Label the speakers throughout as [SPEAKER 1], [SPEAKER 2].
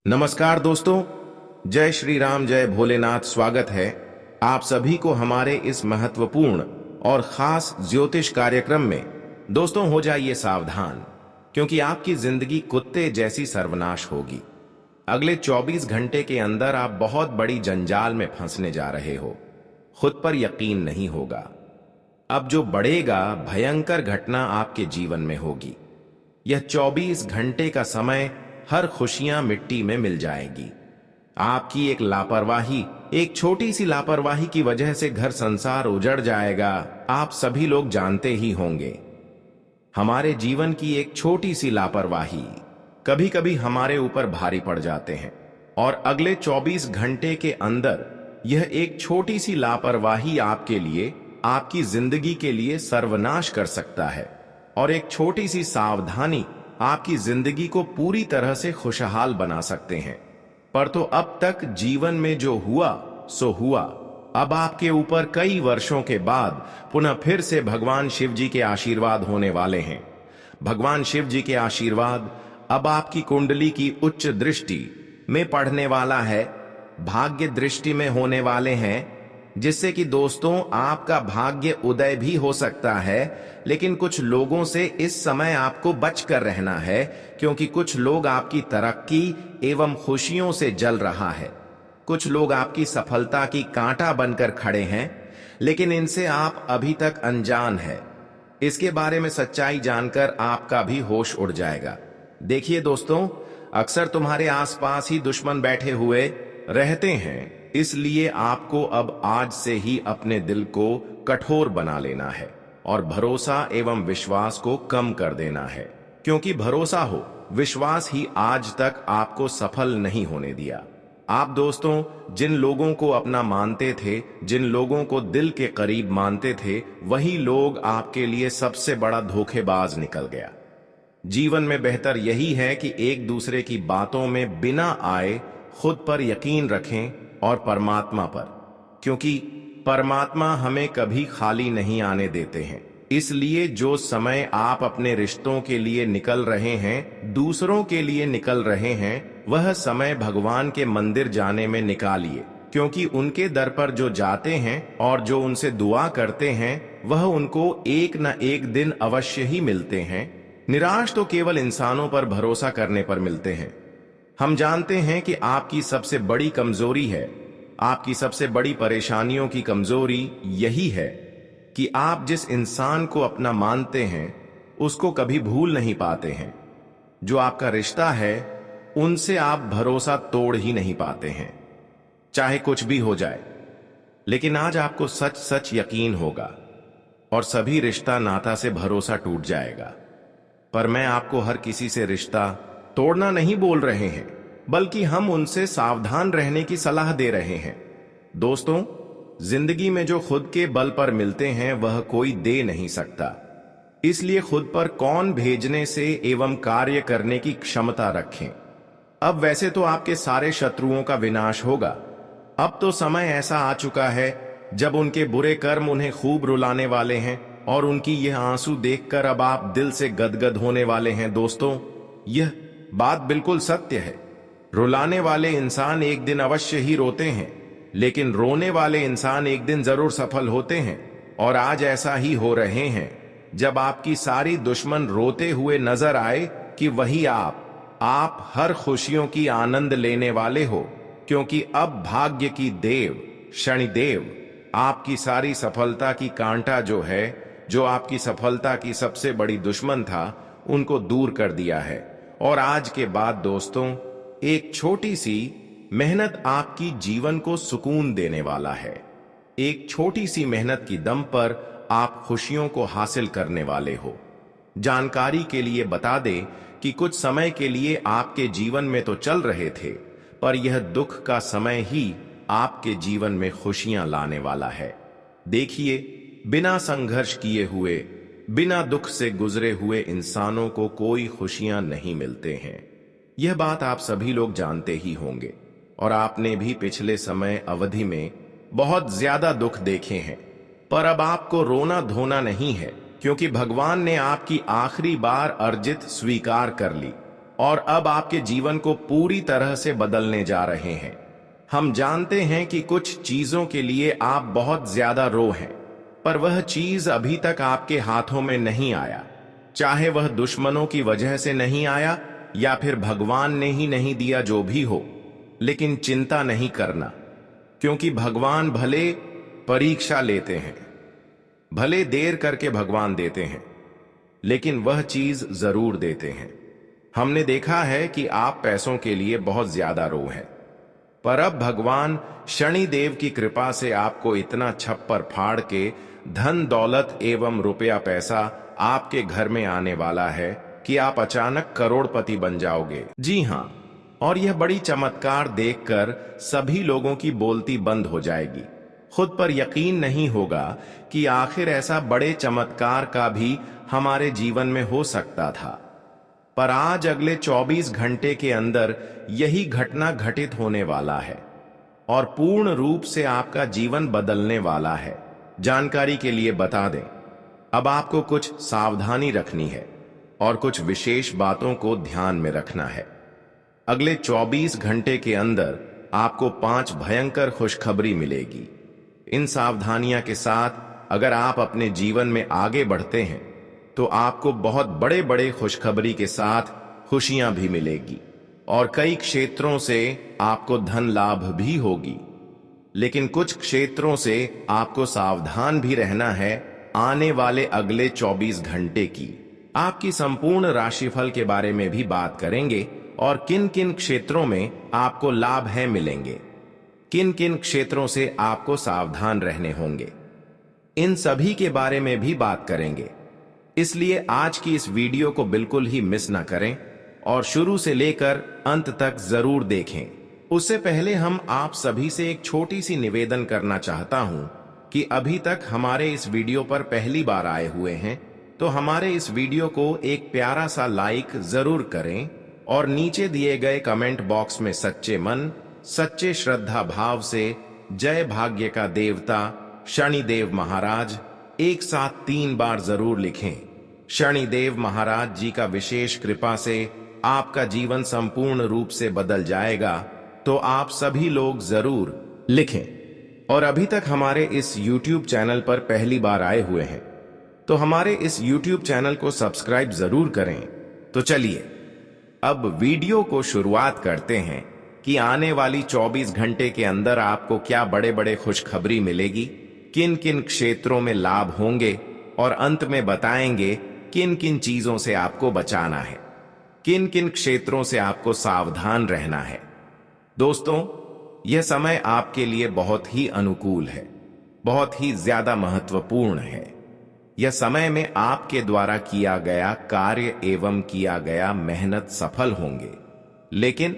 [SPEAKER 1] नमस्कार दोस्तों, जय श्री राम, जय भोलेनाथ। स्वागत है आप सभी को हमारे इस महत्वपूर्ण और खास ज्योतिष कार्यक्रम में। दोस्तों, हो जाइए सावधान, क्योंकि आपकी जिंदगी कुत्ते जैसी सर्वनाश होगी। अगले 24 घंटे के अंदर आप बहुत बड़ी जंजाल में फंसने जा रहे हो। खुद पर यकीन नहीं होगा। अब जो बढ़ेगा, भयंकर घटना आपके जीवन में होगी। यह 24 घंटे का समय हर खुशियां मिट्टी में मिल जाएगी। आपकी एक लापरवाही, एक छोटी सी लापरवाही की वजह से घर संसार उजड़ जाएगा। आप सभी लोग जानते ही होंगे, हमारे जीवन की एक छोटी सी लापरवाही कभी कभी हमारे ऊपर भारी पड़ जाते हैं, और अगले 24 घंटे के अंदर यह एक छोटी सी लापरवाही आपके लिए, आपकी जिंदगी के लिए सर्वनाश कर सकता है। और एक छोटी सी सावधानी आपकी जिंदगी को पूरी तरह से खुशहाल बना सकते हैं। पर तो अब तक जीवन में जो हुआ सो हुआ। अब आपके ऊपर कई वर्षों के बाद पुनः फिर से भगवान शिव जी के आशीर्वाद होने वाले हैं। भगवान शिव जी के आशीर्वाद अब आपकी कुंडली की उच्च दृष्टि में पड़ने वाला है, भाग्य दृष्टि में होने वाले हैं, जिससे कि दोस्तों आपका भाग्य उदय भी हो सकता है। लेकिन कुछ लोगों से इस समय आपको बचकर रहना है, क्योंकि कुछ लोग आपकी तरक्की एवं खुशियों से जल रहा है। कुछ लोग आपकी सफलता की कांटा बनकर खड़े हैं, लेकिन इनसे आप अभी तक अनजान है। इसके बारे में सच्चाई जानकर आपका भी होश उड़ जाएगा। देखिए दोस्तों, अक्सर तुम्हारे आसपास ही दुश्मन बैठे हुए रहते हैं, इसलिए आपको अब आज से ही अपने दिल को कठोर बना लेना है और भरोसा एवं विश्वास को कम कर देना है। क्योंकि भरोसा हो, विश्वास ही आज तक आपको सफल नहीं होने दिया। आप दोस्तों, जिन लोगों को अपना मानते थे, जिन लोगों को दिल के करीब मानते थे, वही लोग आपके लिए सबसे बड़ा धोखेबाज निकल गया। जीवन में बेहतर यही है कि एक दूसरे की बातों में बिना आए खुद पर यकीन रखें और परमात्मा पर, क्योंकि परमात्मा हमें कभी खाली नहीं आने देते हैं। इसलिए जो समय आप अपने रिश्तों के लिए निकल रहे हैं, दूसरों के लिए निकल रहे हैं, वह समय भगवान के मंदिर जाने में निकालिए। क्योंकि उनके दर पर जो जाते हैं और जो उनसे दुआ करते हैं, वह उनको एक न एक दिन अवश्य ही मिलते हैं। निराश तो केवल इंसानों पर भरोसा करने पर मिलते हैं। हम जानते हैं कि आपकी सबसे बड़ी कमजोरी है, आपकी सबसे बड़ी परेशानियों की कमजोरी यही है कि आप जिस इंसान को अपना मानते हैं, उसको कभी भूल नहीं पाते हैं। जो आपका रिश्ता है, उनसे आप भरोसा तोड़ ही नहीं पाते हैं, चाहे कुछ भी हो जाए। लेकिन आज आपको सच सच यकीन होगा और सभी रिश्ता नाता से भरोसा टूट जाएगा। पर मैं आपको हर किसी से रिश्ता तोड़ना नहीं बोल रहे हैं, बल्कि हम उनसे सावधान रहने की सलाह दे रहे हैं। दोस्तों, जिंदगी में जो खुद के बल पर मिलते हैं, वह कोई दे नहीं सकता। इसलिए खुद पर कौन भेजने से एवं कार्य करने की क्षमता रखें। अब वैसे तो आपके सारे शत्रुओं का विनाश होगा। अब तो समय ऐसा आ चुका है जब उनके बुरे कर्म उन्हें खूब रुलाने वाले हैं, और उनकी यह आंसू देखकर अब आप दिल से गदगद होने वाले हैं। दोस्तों, यह बात बिल्कुल सत्य है। रुलाने वाले इंसान एक दिन अवश्य ही रोते हैं, लेकिन रोने वाले इंसान एक दिन जरूर सफल होते हैं। और आज ऐसा ही हो रहे हैं। जब आपकी सारी दुश्मन रोते हुए नजर आए कि वही आप हर खुशियों की आनंद लेने वाले हो, क्योंकि अब भाग्य की देव शनिदेव आपकी सारी सफलता की कांटा जो है, जो आपकी सफलता की सबसे बड़ी दुश्मन था, उनको दूर कर दिया है। और आज के बाद दोस्तों, एक छोटी सी मेहनत आपकी जीवन को सुकून देने वाला है। एक छोटी सी मेहनत की दम पर आप खुशियों को हासिल करने वाले हो। जानकारी के लिए बता दें कि कुछ समय के लिए आपके जीवन में तो चल रहे थे, पर यह दुख का समय ही आपके जीवन में खुशियां लाने वाला है। देखिए, बिना संघर्ष किए हुए, बिना दुख से गुजरे हुए इंसानों को कोई खुशियां नहीं मिलते हैं। यह बात आप सभी लोग जानते ही होंगे, और आपने भी पिछले समय अवधि में बहुत ज्यादा दुख देखे हैं। पर अब आपको रोना धोना नहीं है, क्योंकि भगवान ने आपकी आखिरी बार अर्जित स्वीकार कर ली और अब आपके जीवन को पूरी तरह से बदलने जा रहे हैं। हम जानते हैं कि कुछ चीजों के लिए आप बहुत ज्यादा रो हैं, पर वह चीज अभी तक आपके हाथों में नहीं आया। चाहे वह दुश्मनों की वजह से नहीं आया या फिर भगवान ने ही नहीं दिया, जो भी हो, लेकिन चिंता नहीं करना, क्योंकि भगवान भले परीक्षा लेते हैं, भले देर करके भगवान देते हैं, लेकिन वह चीज जरूर देते हैं। हमने देखा है कि आप पैसों के लिए बहुत ज्यादा रो हैं, पर अब भगवान शनिदेव की कृपा से आपको इतना छप्पर फाड़ के धन दौलत एवं रुपया पैसा आपके घर में आने वाला है कि आप अचानक करोड़पति बन जाओगे। जी हां, और यह बड़ी चमत्कार देखकर सभी लोगों की बोलती बंद हो जाएगी। खुद पर यकीन नहीं होगा कि आखिर ऐसा बड़े चमत्कार का भी हमारे जीवन में हो सकता था। पर आज अगले 24 घंटे के अंदर यही घटना घटित होने वाला है और पूर्ण रूप से आपका जीवन बदलने वाला है। जानकारी के लिए बता दें, अब आपको कुछ सावधानी रखनी है और कुछ विशेष बातों को ध्यान में रखना है। अगले 24 घंटे के अंदर आपको 5 भयंकर खुशखबरी मिलेगी। इन सावधानियां के साथ अगर आप अपने जीवन में आगे बढ़ते हैं तो आपको बहुत बड़े बड़े खुशखबरी के साथ खुशियां भी मिलेगी और कई क्षेत्रों से आपको धन लाभ भी होगी। लेकिन कुछ क्षेत्रों से आपको सावधान भी रहना है। आने वाले अगले 24 घंटे की आपकी संपूर्ण राशिफल के बारे में भी बात करेंगे और किन किन क्षेत्रों में आपको लाभ है मिलेंगे, किन किन क्षेत्रों से आपको सावधान रहने होंगे, इन सभी के बारे में भी बात करेंगे। इसलिए आज की इस वीडियो को बिल्कुल ही मिस ना करें और शुरू से लेकर अंत तक जरूर देखें। उससे पहले हम आप सभी से एक छोटी सी निवेदन करना चाहता हूं कि अभी तक हमारे इस वीडियो पर पहली बार आए हुए हैं तो हमारे इस वीडियो को एक प्यारा सा लाइक जरूर करें और नीचे दिए गए कमेंट बॉक्स में सच्चे मन, सच्चे श्रद्धा भाव से जय भाग्य का देवता शनिदेव महाराज एक साथ 3 बार जरूर लिखें। शनिदेव महाराज जी का विशेष कृपा से आपका जीवन संपूर्ण रूप से बदल जाएगा, तो आप सभी लोग जरूर लिखें। और अभी तक हमारे इस YouTube चैनल पर पहली बार आए हुए हैं तो हमारे इस YouTube चैनल को सब्सक्राइब जरूर करें। तो चलिए अब वीडियो को शुरुआत करते हैं कि आने वाली 24 घंटे के अंदर आपको क्या बड़े बड़े खुशखबरी मिलेगी, किन किन क्षेत्रों में लाभ होंगे और अंत में बताएंगे किन किन चीजों से आपको बचाना है, किन किन क्षेत्रों से आपको सावधान रहना है। दोस्तों, यह समय आपके लिए बहुत ही अनुकूल है, बहुत ही ज्यादा महत्वपूर्ण है। यह समय में आपके द्वारा किया गया कार्य एवं किया गया मेहनत सफल होंगे, लेकिन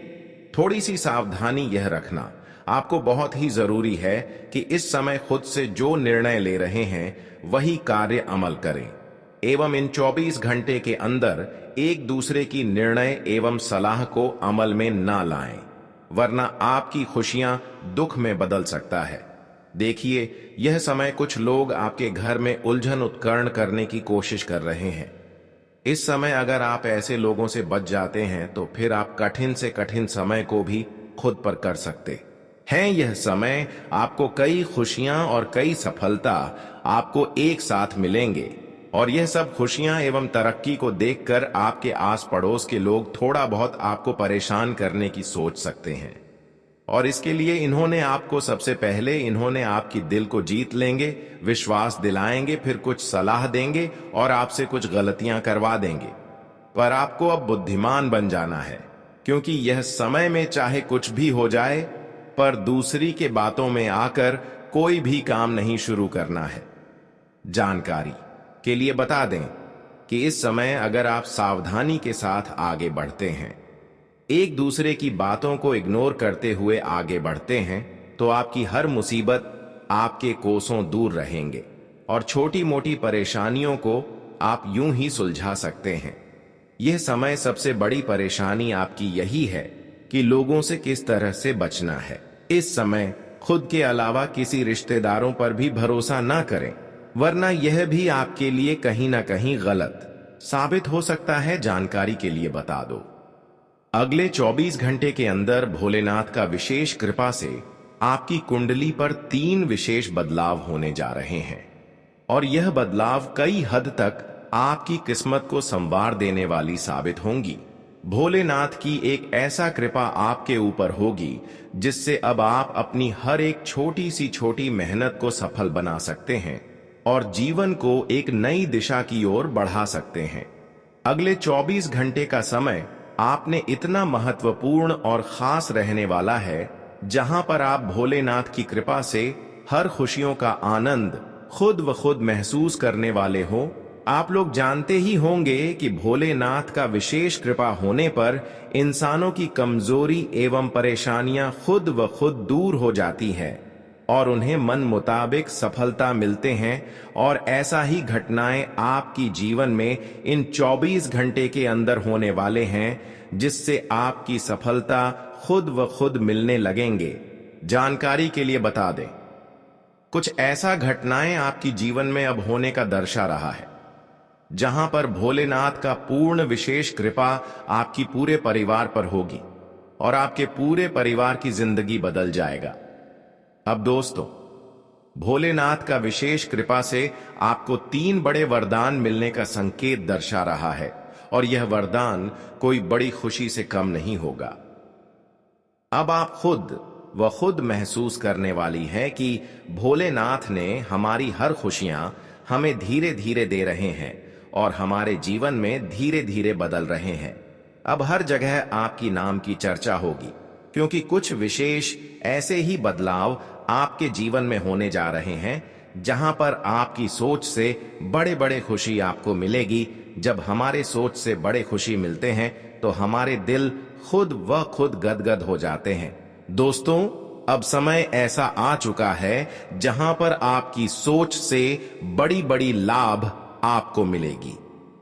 [SPEAKER 1] थोड़ी सी सावधानी यह रखना आपको बहुत ही जरूरी है कि इस समय खुद से जो निर्णय ले रहे हैं वही कार्य अमल करें एवं इन 24 घंटे के अंदर एक दूसरे की निर्णय एवं सलाह को अमल में ना लाएं, वरना आपकी खुशियां दुख में बदल सकता है। देखिए, यह समय कुछ लोग आपके घर में उलझन उत्पन्न करने की कोशिश कर रहे हैं। इस समय अगर आप ऐसे लोगों से बच जाते हैं तो फिर आप कठिन से कठिन समय को भी खुद पर कर सकते हैं। यह समय आपको कई खुशियां और कई सफलता आपको एक साथ मिलेंगे और यह सब खुशियां एवं तरक्की को देखकर आपके आस पड़ोस के लोग थोड़ा बहुत आपको परेशान करने की सोच सकते हैं और इसके लिए इन्होंने आपकी दिल को जीत लेंगे, विश्वास दिलाएंगे, फिर कुछ सलाह देंगे और आपसे कुछ गलतियां करवा देंगे। पर आपको अब बुद्धिमान बन जाना है, क्योंकि यह समय में चाहे कुछ भी हो जाए पर दूसरी के बातों में आकर कोई भी काम नहीं शुरू करना है। जानकारी के लिए बता दें कि इस समय अगर आप सावधानी के साथ आगे बढ़ते हैं, एक दूसरे की बातों को इग्नोर करते हुए आगे बढ़ते हैं, तो आपकी हर मुसीबत आपके कोसों दूर रहेंगे और छोटी मोटी परेशानियों को आप यूं ही सुलझा सकते हैं। यह समय सबसे बड़ी परेशानी आपकी यही है कि लोगों से किस तरह से बचना है। इस समय खुद के अलावा किसी रिश्तेदारों पर भी भरोसा ना करें, वरना यह भी आपके लिए कहीं ना कहीं गलत साबित हो सकता है। जानकारी के लिए बता दो अगले 24 घंटे के अंदर भोलेनाथ का विशेष कृपा से आपकी कुंडली पर 3 विशेष बदलाव होने जा रहे हैं और यह बदलाव कई हद तक आपकी किस्मत को संवार देने वाली साबित होंगी। भोलेनाथ की एक ऐसा कृपा आपके ऊपर होगी जिससे अब आप अपनी हर एक छोटी मेहनत को सफल बना सकते हैं और जीवन को एक नई दिशा की ओर बढ़ा सकते हैं। अगले 24 घंटे का समय आपने इतना महत्वपूर्ण और खास रहने वाला है जहां पर आप भोलेनाथ की कृपा से हर खुशियों का आनंद खुद व खुद महसूस करने वाले हो। आप लोग जानते ही होंगे कि भोलेनाथ का विशेष कृपा होने पर इंसानों की कमजोरी एवं परेशानियां खुद व खुद दूर हो जाती है और उन्हें मन मुताबिक सफलता मिलते हैं और ऐसा ही घटनाएं आपकी जीवन में इन 24 घंटे के अंदर होने वाले हैं जिससे आपकी सफलता खुद व खुद मिलने लगेंगे। जानकारी के लिए बता दें, कुछ ऐसा घटनाएं आपकी जीवन में अब होने का दर्शा रहा है जहां पर भोलेनाथ का पूर्ण विशेष कृपा आपकी पूरे परिवार पर होगी और आपके पूरे परिवार की जिंदगी बदल जाएगा। अब दोस्तों, भोलेनाथ का विशेष कृपा से आपको 3 बड़े वरदान मिलने का संकेत दर्शा रहा है और यह वरदान कोई बड़ी खुशी से कम नहीं होगा। अब आप खुद महसूस करने वाली है कि भोलेनाथ ने हमारी हर खुशियां हमें धीरे धीरे दे रहे हैं और हमारे जीवन में धीरे धीरे बदल रहे हैं। अब हर जगह आपकी नाम की चर्चा होगी क्योंकि कुछ विशेष ऐसे ही बदलाव आपके जीवन में होने जा रहे हैं जहां पर आपकी सोच से बड़े बड़े खुशी आपको मिलेगी। जब हमारे सोच से बड़े खुशी मिलते हैं तो हमारे दिल खुद गदगद हो जाते हैं। दोस्तों, अब समय ऐसा आ चुका है जहां पर आपकी सोच से बड़ी बड़ी लाभ आपको मिलेगी,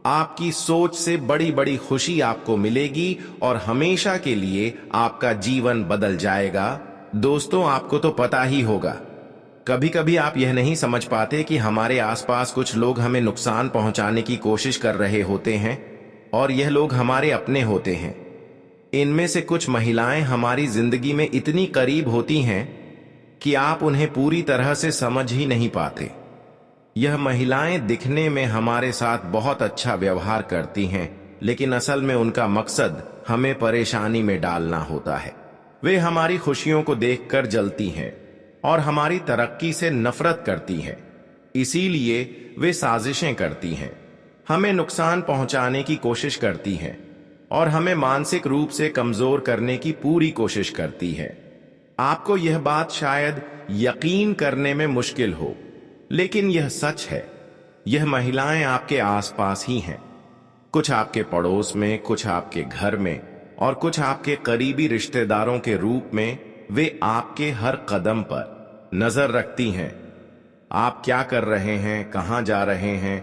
[SPEAKER 1] आपकी सोच से बड़ी बड़ी खुशी आपको मिलेगी और हमेशा के लिए आपका जीवन बदल जाएगा। दोस्तों, आपको तो पता ही होगा, कभी कभी आप यह नहीं समझ पाते कि हमारे आसपास कुछ लोग हमें नुकसान पहुंचाने की कोशिश कर रहे होते हैं और यह लोग हमारे अपने होते हैं। इनमें से कुछ महिलाएं हमारी जिंदगी में इतनी करीब होती हैं कि आप उन्हें पूरी तरह से समझ ही नहीं पाते। यह महिलाएं दिखने में हमारे साथ बहुत अच्छा व्यवहार करती हैं, लेकिन असल में उनका मकसद हमें परेशानी में डालना होता है। वे हमारी खुशियों को देखकर जलती हैं और हमारी तरक्की से नफरत करती हैं। इसीलिए वे साजिशें करती हैं, हमें नुकसान पहुंचाने की कोशिश करती हैं और हमें मानसिक रूप से कमजोर करने की पूरी कोशिश करती है। आपको यह बात शायद यकीन करने में मुश्किल हो, लेकिन यह सच है। यह महिलाएं आपके आसपास ही हैं, कुछ आपके पड़ोस में, कुछ आपके घर में और कुछ आपके करीबी रिश्तेदारों के रूप में। वे आपके हर कदम पर नजर रखती हैं। आप क्या कर रहे हैं, कहां जा रहे हैं,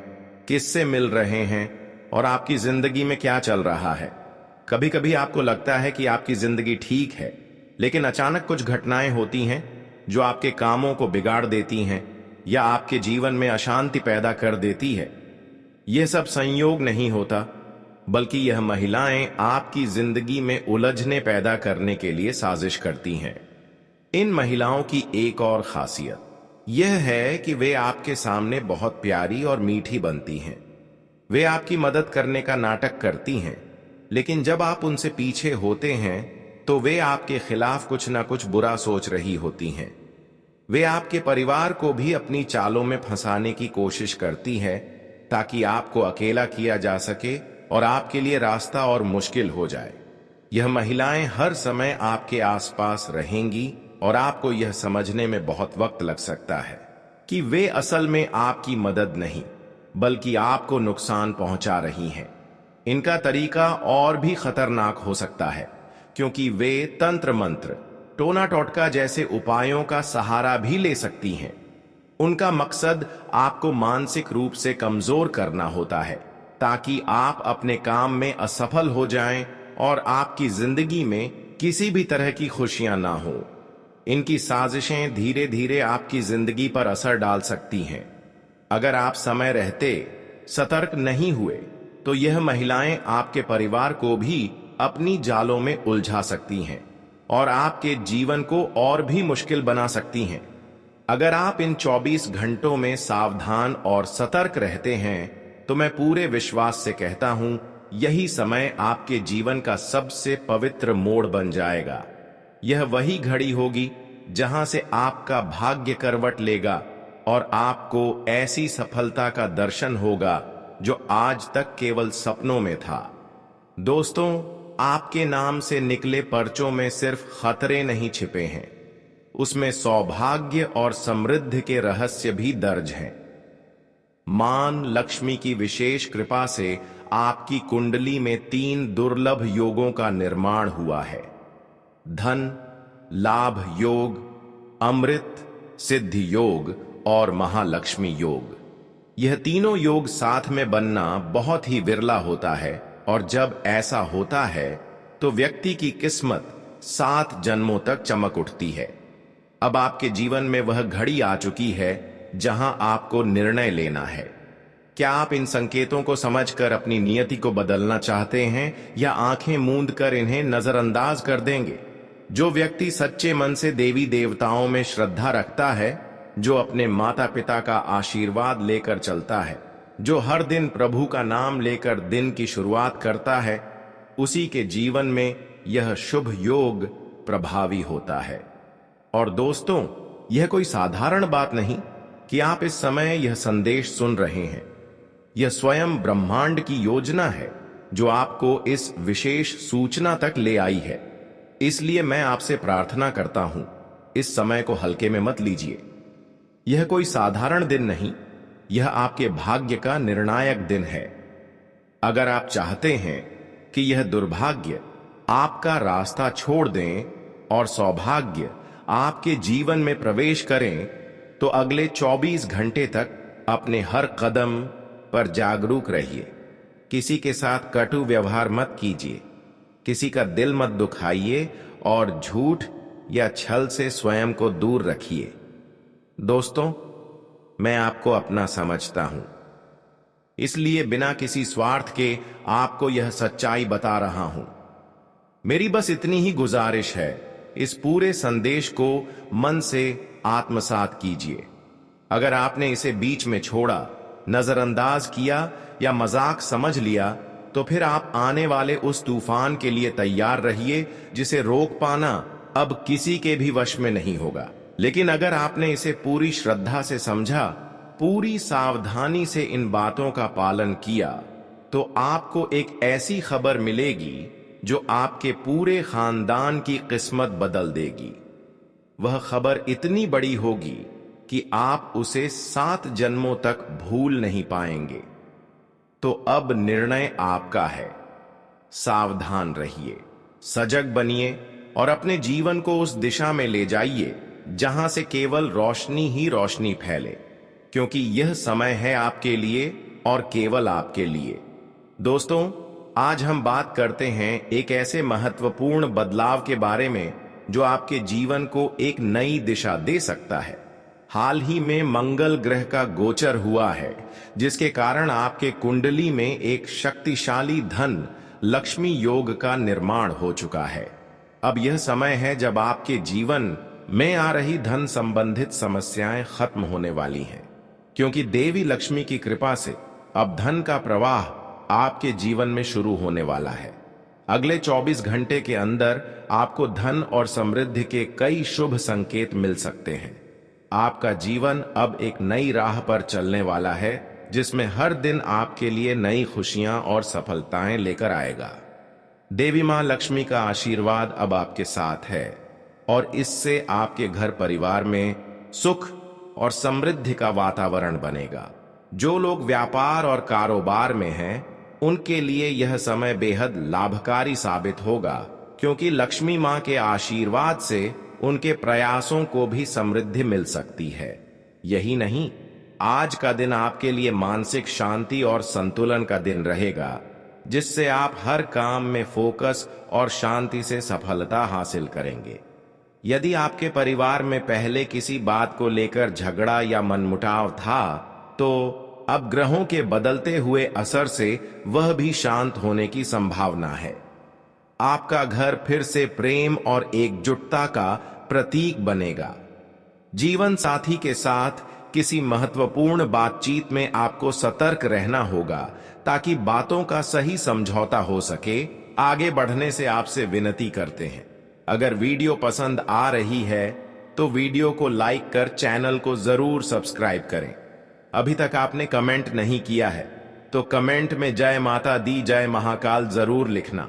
[SPEAKER 1] किससे मिल रहे हैं और आपकी जिंदगी में क्या चल रहा है। कभी कभी आपको लगता है कि आपकी जिंदगी ठीक है, लेकिन अचानक कुछ घटनाएं होती हैं जो आपके कामों को बिगाड़ देती हैं या आपके जीवन में अशांति पैदा कर देती है। यह सब संयोग नहीं होता, बल्कि यह महिलाएं आपकी जिंदगी में उलझने पैदा करने के लिए साजिश करती हैं। इन महिलाओं की एक और खासियत यह है कि वे आपके सामने बहुत प्यारी और मीठी बनती हैं। वे आपकी मदद करने का नाटक करती हैं, लेकिन जब आप उनसे पीछे होते हैं तो वे आपके खिलाफ कुछ ना कुछ बुरा सोच रही होती हैं। वे आपके परिवार को भी अपनी चालों में फंसाने की कोशिश करती है ताकि आपको अकेला किया जा सके और आपके लिए रास्ता और मुश्किल हो जाए। यह महिलाएं हर समय आपके आसपास रहेंगी और आपको यह समझने में बहुत वक्त लग सकता है कि वे असल में आपकी मदद नहीं बल्कि आपको नुकसान पहुंचा रही हैं। इनका तरीका और भी खतरनाक हो सकता है, क्योंकि वे तंत्र मंत्र, टोना टोटका जैसे उपायों का सहारा भी ले सकती हैं। उनका मकसद आपको मानसिक रूप से कमजोर करना होता है ताकि आप अपने काम में असफल हो जाएं और आपकी जिंदगी में किसी भी तरह की खुशियां ना हो। इनकी साजिशें धीरे धीरे आपकी जिंदगी पर असर डाल सकती हैं। अगर आप समय रहते सतर्क नहीं हुए तो यह महिलाएं आपके परिवार को भी अपनी जालों में उलझा सकती हैं और आपके जीवन को और भी मुश्किल बना सकती हैं। अगर आप इन 24 घंटों में सावधान और सतर्क रहते हैं तो मैं पूरे विश्वास से कहता हूं, यही समय आपके जीवन का सबसे पवित्र मोड़ बन जाएगा। यह वही घड़ी होगी जहां से आपका भाग्य करवट लेगा और आपको ऐसी सफलता का दर्शन होगा जो आज तक केवल सपनों में था। दोस्तों, आपके नाम से निकले पर्चों में सिर्फ खतरे नहीं छिपे हैं, उसमें सौभाग्य और समृद्धि के रहस्य भी दर्ज हैं। मान लक्ष्मी की विशेष कृपा से आपकी कुंडली में 3 दुर्लभ योगों का निर्माण हुआ है। धन लाभ योग, अमृत सिद्धि योग और महालक्ष्मी योग। यह तीनों योग साथ में बनना बहुत ही विरला होता है और जब ऐसा होता है तो व्यक्ति की किस्मत 7 जन्मों तक चमक उठती है। अब आपके जीवन में वह घड़ी आ चुकी है जहां आपको निर्णय लेना है। क्या आप इन संकेतों को समझकर अपनी नियति को बदलना चाहते हैं या आंखें मूंद कर इन्हें नजरअंदाज कर देंगे? जो व्यक्ति सच्चे मन से देवी देवताओं में श्रद्धा रखता है, जो अपने माता पिता का आशीर्वाद लेकर चलता है, जो हर दिन प्रभु का नाम लेकर दिन की शुरुआत करता है, उसी के जीवन में यह शुभ योग प्रभावी होता है। और दोस्तों, यह कोई साधारण बात नहीं कि आप इस समय यह संदेश सुन रहे हैं। यह स्वयं ब्रह्मांड की योजना है जो आपको इस विशेष सूचना तक ले आई है। इसलिए मैं आपसे प्रार्थना करता हूं, इस समय को हल्के में मत लीजिए। यह कोई साधारण दिन नहीं, यह आपके भाग्य का निर्णायक दिन है। अगर आप चाहते हैं कि यह दुर्भाग्य आपका रास्ता छोड़ दें और सौभाग्य आपके जीवन में प्रवेश करें, तो अगले 24 घंटे तक अपने हर कदम पर जागरूक रहिए। किसी के साथ कटु व्यवहार मत कीजिए, किसी का दिल मत दुखाइए और झूठ या छल से स्वयं को दूर रखिए। दोस्तों, मैं आपको अपना समझता हूं, इसलिए बिना किसी स्वार्थ के आपको यह सच्चाई बता रहा हूं। मेरी बस इतनी ही गुजारिश है, इस पूरे संदेश को मन से आत्मसात कीजिए। अगर आपने इसे बीच में छोड़ा, नजरअंदाज किया या मजाक समझ लिया, तो फिर आप आने वाले उस तूफान के लिए तैयार रहिए जिसे रोक पाना अब किसी के भी वश में नहीं होगा। लेकिन अगर आपने इसे पूरी श्रद्धा से समझा, पूरी सावधानी से इन बातों का पालन किया, तो आपको एक ऐसी खबर मिलेगी जो आपके पूरे खानदान की किस्मत बदल देगी। वह खबर इतनी बड़ी होगी कि आप उसे 7 जन्मों तक भूल नहीं पाएंगे। तो अब निर्णय आपका है। सावधान रहिए, सजग बनिए और अपने जीवन को उस दिशा में ले जाइए जहां से केवल रोशनी ही रोशनी फैले, क्योंकि यह समय है आपके लिए और केवल आपके लिए। दोस्तों, आज हम बात करते हैं एक ऐसे महत्वपूर्ण बदलाव के बारे में जो आपके जीवन को एक नई दिशा दे सकता है। हाल ही में मंगल ग्रह का गोचर हुआ है, जिसके कारण आपके कुंडली में एक शक्तिशाली धन लक्ष्मी योग का निर्माण हो चुका है। अब यह समय है जब आपके जीवन में आ रही धन संबंधित समस्याएं खत्म होने वाली हैं, क्योंकि देवी लक्ष्मी की कृपा से अब धन का प्रवाह आपके जीवन में शुरू होने वाला है। अगले 24 घंटे के अंदर आपको धन और समृद्धि के कई शुभ संकेत मिल सकते हैं। आपका जीवन अब एक नई राह पर चलने वाला है, जिसमें हर दिन आपके लिए नई खुशियां और सफलताएं लेकर आएगा। देवी मां लक्ष्मी का आशीर्वाद अब आपके साथ है और इससे आपके घर परिवार में सुख और समृद्धि का वातावरण बनेगा। जो लोग व्यापार और कारोबार में हैं, उनके लिए यह समय बेहद लाभकारी साबित होगा, क्योंकि लक्ष्मी मां के आशीर्वाद से उनके प्रयासों को भी समृद्धि मिल सकती है। यही नहीं, आज का दिन आपके लिए मानसिक शांति और संतुलन का दिन रहेगा, जिससे आप हर काम में फोकस और शांति से सफलता हासिल करेंगे। यदि आपके परिवार में पहले किसी बात को लेकर झगड़ा या मनमुटाव था, तो अब ग्रहों के बदलते हुए असर से वह भी शांत होने की संभावना है। आपका घर फिर से प्रेम और एकजुटता का प्रतीक बनेगा। जीवन साथी के साथ किसी महत्वपूर्ण बातचीत में आपको सतर्क रहना होगा ताकि बातों का सही समझौता हो सके। आगे बढ़ने से आपसे विनती करते हैं, अगर वीडियो पसंद आ रही है तो वीडियो को लाइक कर चैनल को जरूर सब्सक्राइब करें। अभी तक आपने कमेंट नहीं किया है तो कमेंट में जय माता दी, जय महाकाल जरूर लिखना।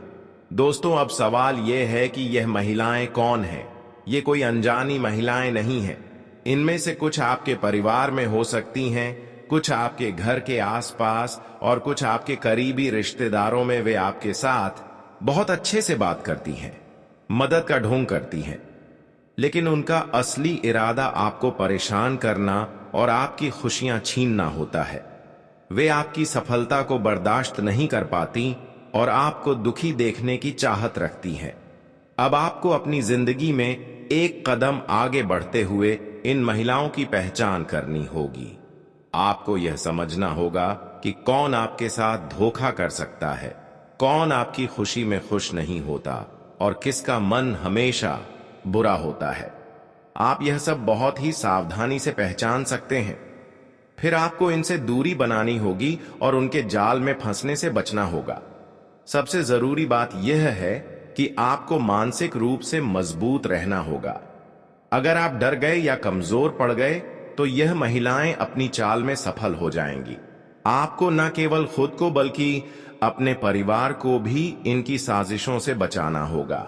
[SPEAKER 1] दोस्तों, अब सवाल यह है कि यह महिलाएं कौन हैं? ये कोई अनजानी महिलाएं नहीं हैं। इनमें से कुछ आपके परिवार में हो सकती हैं, कुछ आपके घर के आसपास और कुछ आपके करीबी रिश्तेदारों में। वे आपके साथ बहुत अच्छे से बात करती हैं, मदद का ढोंग करती हैं, लेकिन उनका असली इरादा आपको परेशान करना और आपकी खुशियां छीनना होता है। वे आपकी सफलता को बर्दाश्त नहीं कर पाती और आपको दुखी देखने की चाहत रखती हैं। अब आपको अपनी जिंदगी में एक कदम आगे बढ़ते हुए इन महिलाओं की पहचान करनी होगी। आपको यह समझना होगा कि कौन आपके साथ धोखा कर सकता है, कौन आपकी खुशी में खुश नहीं होता और किसका मन हमेशा बुरा होता है। आप यह सब बहुत ही सावधानी से पहचान सकते हैं। फिर आपको इनसे दूरी बनानी होगी और उनके जाल में फंसने से बचना होगा। सबसे जरूरी बात यह है कि आपको मानसिक रूप से मजबूत रहना होगा। अगर आप डर गए या कमजोर पड़ गए तो यह महिलाएं अपनी चाल में सफल हो जाएंगी। आपको न केवल खुद को बल्कि अपने परिवार को भी इनकी साजिशों से बचाना होगा।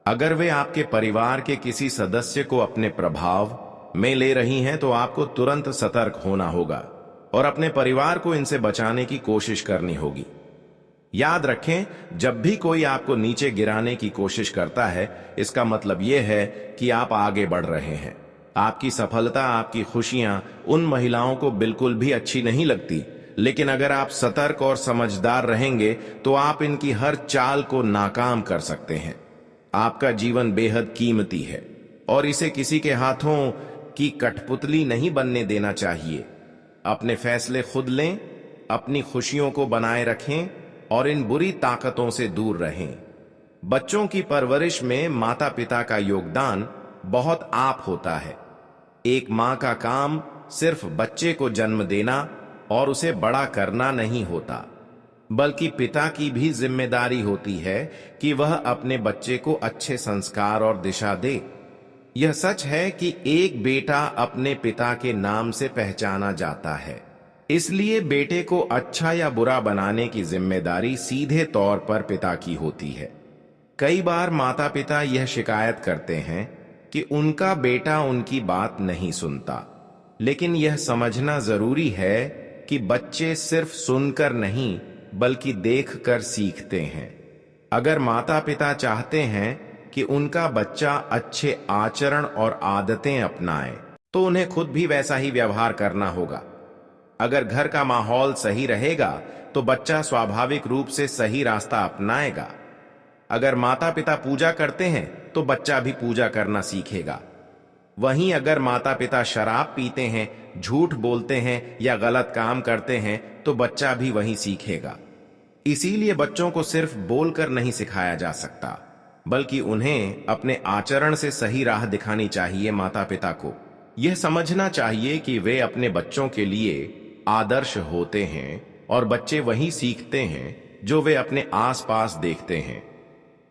[SPEAKER 1] अगर वे आपके परिवार के किसी सदस्य को अपने प्रभाव में ले रही हैं तो आपको तुरंत सतर्क होना होगा और अपने परिवार को इनसे बचाने की कोशिश करनी होगी। याद रखें, जब भी कोई आपको नीचे गिराने की कोशिश करता है, इसका मतलब यह है कि आप आगे बढ़ रहे हैं। आपकी सफलता, आपकी खुशियां उन महिलाओं को बिल्कुल भी अच्छी नहीं लगती, लेकिन अगर आप सतर्क और समझदार रहेंगे तो आप इनकी हर चाल को नाकाम कर सकते हैं। आपका जीवन बेहद कीमती है और इसे किसी के हाथों की कठपुतली नहीं बनने देना चाहिए। अपने फैसले खुद लें, अपनी खुशियों को बनाए रखें और इन बुरी ताकतों से दूर रहें। बच्चों की परवरिश में माता पिता का योगदान बहुत आप होता है। एक मां का काम सिर्फ बच्चे को जन्म देना और उसे बड़ा करना नहीं होता, बल्कि पिता की भी जिम्मेदारी होती है कि वह अपने बच्चे को अच्छे संस्कार और दिशा दे। यह सच है कि एक बेटा अपने पिता के नाम से पहचाना जाता है, इसलिए बेटे को अच्छा या बुरा बनाने की जिम्मेदारी सीधे तौर पर पिता की होती है। कई बार माता पिता यह शिकायत करते हैं कि उनका बेटा उनकी बात नहीं सुनता, लेकिन यह समझना जरूरी है कि बच्चे सिर्फ सुनकर नहीं बल्कि देखकर सीखते हैं। अगर माता पिता चाहते हैं कि उनका बच्चा अच्छे आचरण और आदतें अपनाए तो उन्हें खुद भी वैसा ही व्यवहार करना होगा। अगर घर का माहौल सही रहेगा तो बच्चा स्वाभाविक रूप से सही रास्ता अपनाएगा। अगर माता पिता पूजा करते हैं तो बच्चा भी पूजा करना सीखेगा। वहीं अगर माता पिता शराब पीते हैं, झूठ बोलते हैं या गलत काम करते हैं तो बच्चा भी वही सीखेगा। इसीलिए बच्चों को सिर्फ बोलकर नहीं सिखाया जा सकता, बल्कि उन्हें अपने आचरण से सही राह दिखानी चाहिए। माता पिता को यह समझना चाहिए कि वे अपने बच्चों के लिए आदर्श होते हैं और बच्चे वही सीखते हैं जो वे अपने आसपास देखते हैं।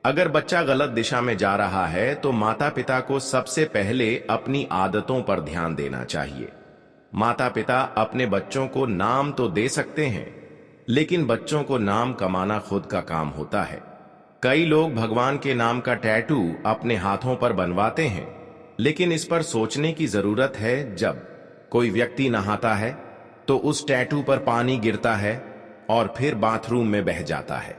[SPEAKER 1] अगर बच्चा गलत दिशा में जा रहा है तो माता पिता को सबसे पहले अपनी आदतों पर ध्यान देना चाहिए। माता पिता अपने बच्चों को नाम तो दे सकते हैं, लेकिन बच्चों को नाम कमाना खुद का काम होता है। कई लोग भगवान के नाम का टैटू अपने हाथों पर बनवाते हैं, लेकिन इस पर सोचने की जरूरत है। जब कोई व्यक्ति नहाता है तो उस टैटू पर पानी गिरता है और फिर बाथरूम में बह जाता है।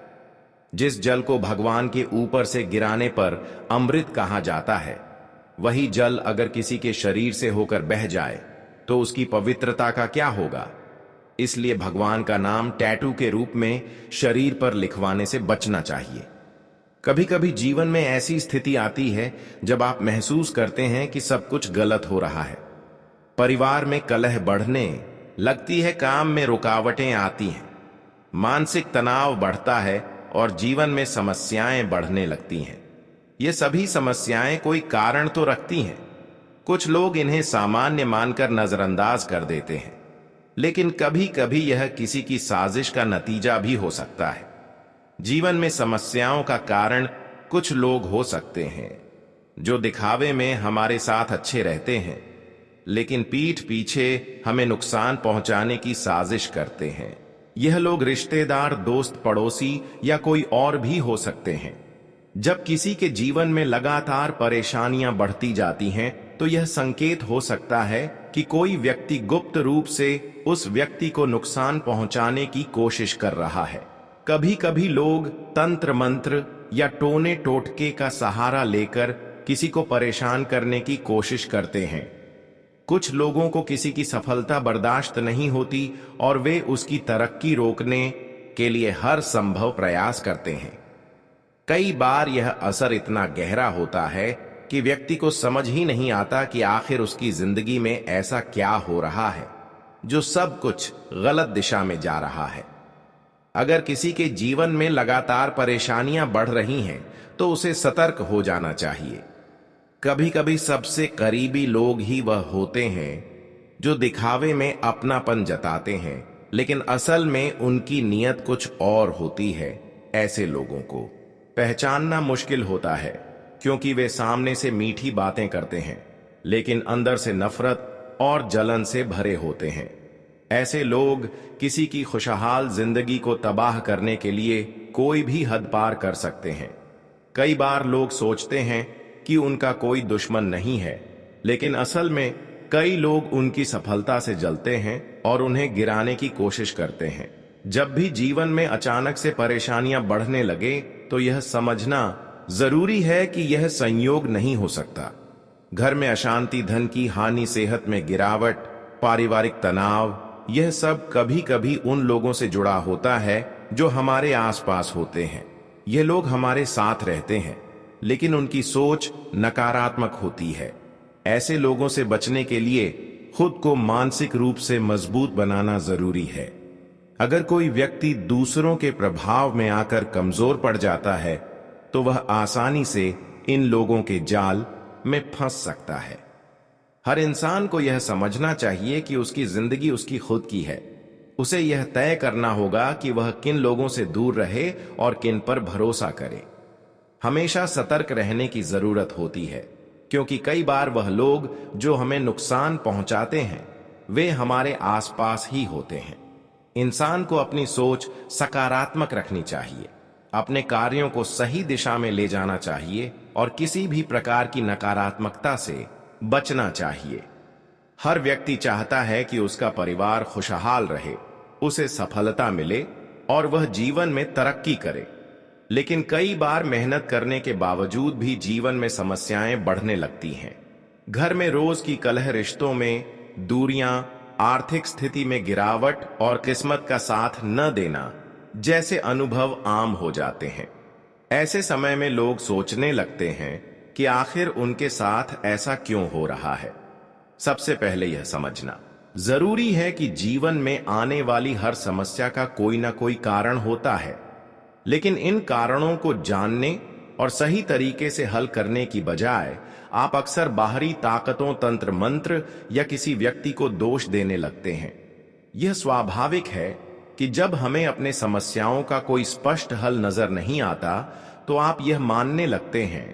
[SPEAKER 1] जिस जल को भगवान के ऊपर से गिराने पर अमृत कहा जाता है, वही जल अगर किसी के शरीर से होकर बह जाए तो उसकी पवित्रता का क्या होगा। इसलिए भगवान का नाम टैटू के रूप में शरीर पर लिखवाने से बचना चाहिए। कभी कभी जीवन में ऐसी स्थिति आती है जब आप महसूस करते हैं कि सब कुछ गलत हो रहा है। परिवार में कलह बढ़ने लगती है, काम में रुकावटें आती हैं, मानसिक तनाव बढ़ता है और जीवन में समस्याएं बढ़ने लगती हैं। ये सभी समस्याएं कोई कारण तो रखती हैं। कुछ लोग इन्हें सामान्य मानकर नजरअंदाज कर देते हैं, लेकिन कभी कभी यह किसी की साजिश का नतीजा भी हो सकता है। जीवन में समस्याओं का कारण कुछ लोग हो सकते हैं जो दिखावे में हमारे साथ अच्छे रहते हैं, लेकिन पीठ पीछे हमें नुकसान पहुंचाने की साजिश करते हैं। यह लोग रिश्तेदार, दोस्त, पड़ोसी या कोई और भी हो सकते हैं। जब किसी के जीवन में लगातार परेशानियां बढ़ती जाती हैं, तो यह संकेत हो सकता है कि कोई व्यक्ति गुप्त रूप से उस व्यक्ति को नुकसान पहुंचाने की कोशिश कर रहा है। कभी कभी लोग तंत्र मंत्र या टोने टोटके का सहारा लेकर किसी को परेशान करने की कोशिश करते हैं। कुछ लोगों को किसी की सफलता बर्दाश्त नहीं होती और वे उसकी तरक्की रोकने के लिए हर संभव प्रयास करते हैं। कई बार यह असर इतना गहरा होता है कि व्यक्ति को समझ ही नहीं आता कि आखिर उसकी जिंदगी में ऐसा क्या हो रहा है जो सब कुछ गलत दिशा में जा रहा है। अगर किसी के जीवन में लगातार परेशानियां बढ़ रही हैं, तो उसे सतर्क हो जाना चाहिए। कभी कभी सबसे करीबी लोग ही वह होते हैं जो दिखावे में अपनापन जताते हैं, लेकिन असल में उनकी नीयत कुछ और होती है। ऐसे लोगों को पहचानना मुश्किल होता है, क्योंकि वे सामने से मीठी बातें करते हैं, लेकिन अंदर से नफरत और जलन से भरे होते हैं। ऐसे लोग किसी की खुशहाल जिंदगी को तबाह करने के लिए कोई भी हद पार कर सकते हैं। कई बार लोग सोचते हैं कि उनका कोई दुश्मन नहीं है, लेकिन असल में कई लोग उनकी सफलता से जलते हैं और उन्हें गिराने की कोशिश करते हैं। जब भी जीवन में अचानक से परेशानियां बढ़ने लगे, तो यह समझना जरूरी है कि यह संयोग नहीं हो सकता। घर में अशांति, धन की हानि, सेहत में गिरावट, पारिवारिक तनाव, यह सब कभी कभी उन लोगों से जुड़ा होता है जो हमारे आसपास होते हैं। ये लोग हमारे साथ रहते हैं, लेकिन उनकी सोच नकारात्मक होती है। ऐसे लोगों से बचने के लिए खुद को मानसिक रूप से मजबूत बनाना जरूरी है। अगर कोई व्यक्ति दूसरों के प्रभाव में आकर कमजोर पड़ जाता है, तो वह आसानी से इन लोगों के जाल में फंस सकता है। हर इंसान को यह समझना चाहिए कि उसकी जिंदगी उसकी खुद की है। उसे यह तय करना होगा कि वह किन लोगों से दूर रहे और किन पर भरोसा करे। हमेशा सतर्क रहने की जरूरत होती है, क्योंकि कई बार वह लोग जो हमें नुकसान पहुंचाते हैं, वे हमारे आसपास ही होते हैं। इंसान को अपनी सोच सकारात्मक रखनी चाहिए, अपने कार्यों को सही दिशा में ले जाना चाहिए और किसी भी प्रकार की नकारात्मकता से बचना चाहिए। हर व्यक्ति चाहता है कि उसका परिवार खुशहाल रहे, उसे सफलता मिले और वह जीवन में तरक्की करे। लेकिन कई बार मेहनत करने के बावजूद भी जीवन में समस्याएं बढ़ने लगती हैं। घर में रोज की कलह, रिश्तों में दूरियां, आर्थिक स्थिति में गिरावट और किस्मत का साथ न देना जैसे अनुभव आम हो जाते हैं। ऐसे समय में लोग सोचने लगते हैं कि आखिर उनके साथ ऐसा क्यों हो रहा है। सबसे पहले यह समझना जरूरी है कि जीवन में आने वाली हर समस्या का कोई ना कोई कारण होता है, लेकिन इन कारणों को जानने और सही तरीके से हल करने की बजाय आप अक्सर बाहरी ताकतों, तंत्र मंत्र या किसी व्यक्ति को दोष देने लगते हैं। यह स्वाभाविक है कि जब हमें अपने समस्याओं का कोई स्पष्ट हल नजर नहीं आता, तो आप यह मानने लगते हैं